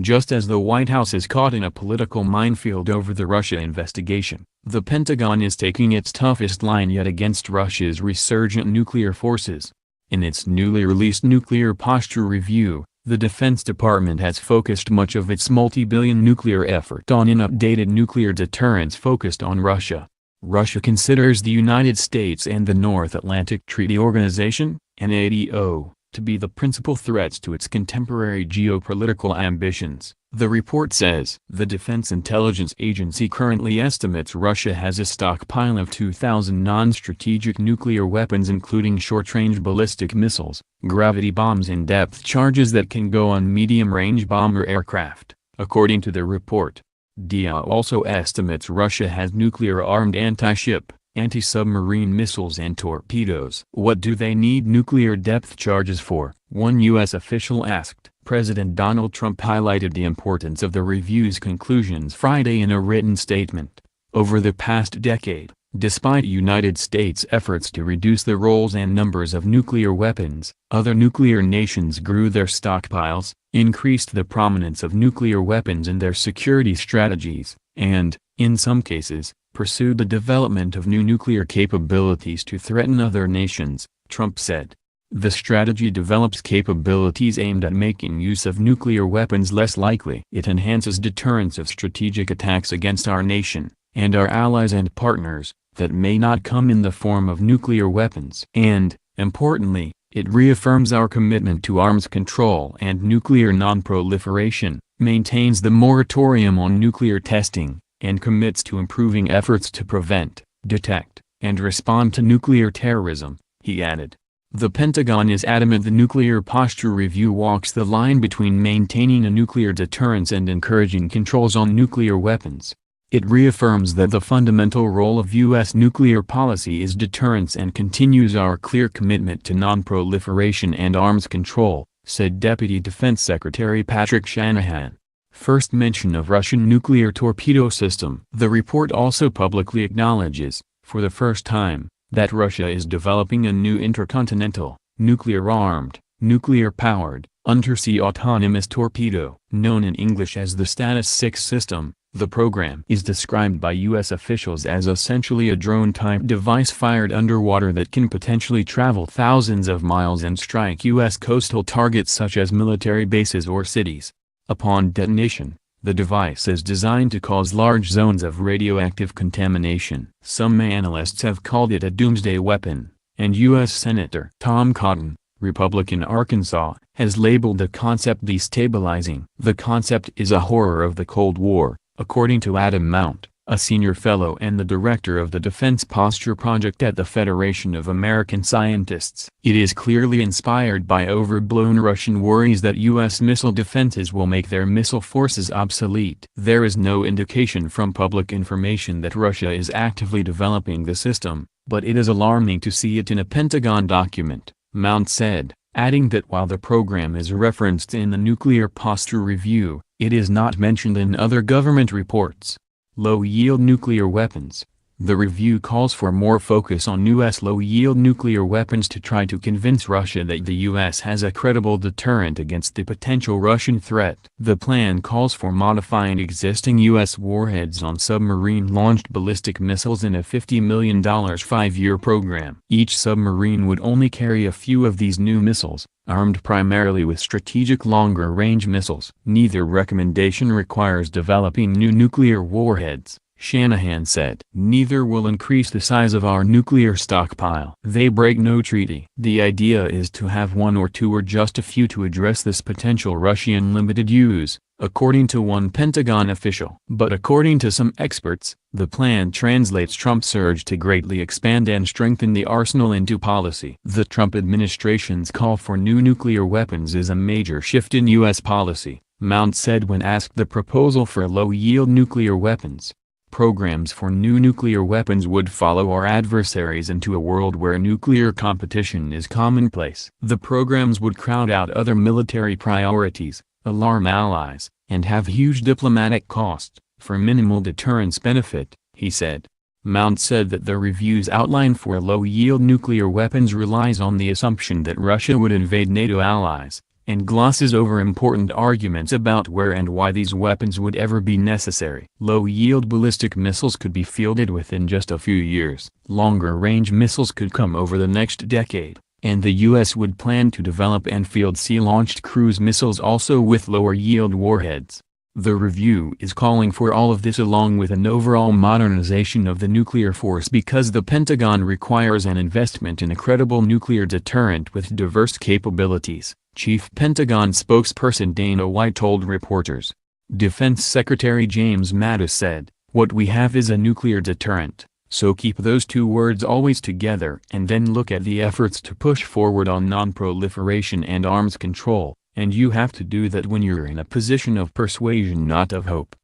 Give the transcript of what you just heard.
Just as the White House is caught in a political minefield over the Russia investigation, the Pentagon is taking its toughest line yet against Russia's resurgent nuclear forces. In its newly released Nuclear Posture Review, the Defense Department has focused much of its multi-billion nuclear effort on an updated nuclear deterrence focused on Russia. Russia considers the United States and the North Atlantic Treaty Organization, NATO, to be the principal threats to its contemporary geopolitical ambitions, the report says. The Defense Intelligence Agency currently estimates Russia has a stockpile of 2,000 non-strategic nuclear weapons including short-range ballistic missiles, gravity bombs and depth charges that can go on medium-range bomber aircraft, according to the report. DIA also estimates Russia has nuclear-armed anti-ship, anti-submarine missiles and torpedoes. What do they need nuclear depth charges for? One U.S. official asked. President Donald Trump highlighted the importance of the review's conclusions Friday in a written statement. Over the past decade, despite United States' efforts to reduce the roles and numbers of nuclear weapons, other nuclear nations grew their stockpiles, increased the prominence of nuclear weapons in their security strategies, and, in some cases, pursued the development of new nuclear capabilities to threaten other nations, Trump said. The strategy develops capabilities aimed at making use of nuclear weapons less likely. It enhances deterrence of strategic attacks against our nation, and our allies and partners, that may not come in the form of nuclear weapons. And, importantly, it reaffirms our commitment to arms control and nuclear non-proliferation, maintains the moratorium on nuclear testing, and commits to improving efforts to prevent, detect, and respond to nuclear terrorism, he added. The Pentagon is adamant the Nuclear Posture Review walks the line between maintaining a nuclear deterrence and encouraging controls on nuclear weapons. It reaffirms that the fundamental role of U.S. nuclear policy is deterrence and continues our clear commitment to non-proliferation and arms control, said Deputy Defense Secretary Patrick Shanahan. First mention of Russian nuclear torpedo system. The report also publicly acknowledges, for the first time, that Russia is developing a new intercontinental, nuclear-armed, nuclear-powered, undersea autonomous torpedo. Known in English as the Status 6 system, the program is described by U.S. officials as essentially a drone-type device fired underwater that can potentially travel thousands of miles and strike U.S. coastal targets such as military bases or cities. Upon detonation, the device is designed to cause large zones of radioactive contamination. Some analysts have called it a doomsday weapon, and U.S. Senator Tom Cotton, Republican Arkansas, has labeled the concept destabilizing. The concept is a horror of the Cold War, according to Adam Mount, a senior fellow and the director of the Defense Posture Project at the Federation of American Scientists. It is clearly inspired by overblown Russian worries that U.S. missile defenses will make their missile forces obsolete. There is no indication from public information that Russia is actively developing the system, but it is alarming to see it in a Pentagon document, Mount said, adding that while the program is referenced in the Nuclear Posture Review, it is not mentioned in other government reports. Low-yield nuclear weapons. The review calls for more focus on U.S. low-yield nuclear weapons to try to convince Russia that the U.S. has a credible deterrent against the potential Russian threat. The plan calls for modifying existing U.S. warheads on submarine-launched ballistic missiles in a $50 million 5-year program. Each submarine would only carry a few of these new missiles, armed primarily with strategic longer-range missiles. Neither recommendation requires developing new nuclear warheads, Shanahan said. Neither will increase the size of our nuclear stockpile. They break no treaty. The idea is to have one or two or just a few to address this potential Russian limited use, according to one Pentagon official. But according to some experts, the plan translates Trump's urge to greatly expand and strengthen the arsenal into policy. The Trump administration's call for new nuclear weapons is a major shift in U.S. policy, Mount said when asked the proposal for low-yield nuclear weapons. Programs for new nuclear weapons would follow our adversaries into a world where nuclear competition is commonplace. The programs would crowd out other military priorities, alarm allies, and have huge diplomatic costs, for minimal deterrence benefit, he said. Mount said that the review's outline for low-yield nuclear weapons relies on the assumption that Russia would invade NATO allies, and glosses over important arguments about where and why these weapons would ever be necessary. Low-yield ballistic missiles could be fielded within just a few years. Longer-range missiles could come over the next decade, and the U.S. would plan to develop and field sea-launched cruise missiles also with lower-yield warheads. The review is calling for all of this along with an overall modernization of the nuclear force because the Pentagon requires an investment in a credible nuclear deterrent with diverse capabilities, Chief Pentagon spokesperson Dana White told reporters. Defense Secretary James Mattis said, "What we have is a nuclear deterrent, so keep those two words always together and then look at the efforts to push forward on non-proliferation and arms control. And you have to do that when you're in a position of persuasion, not of hope."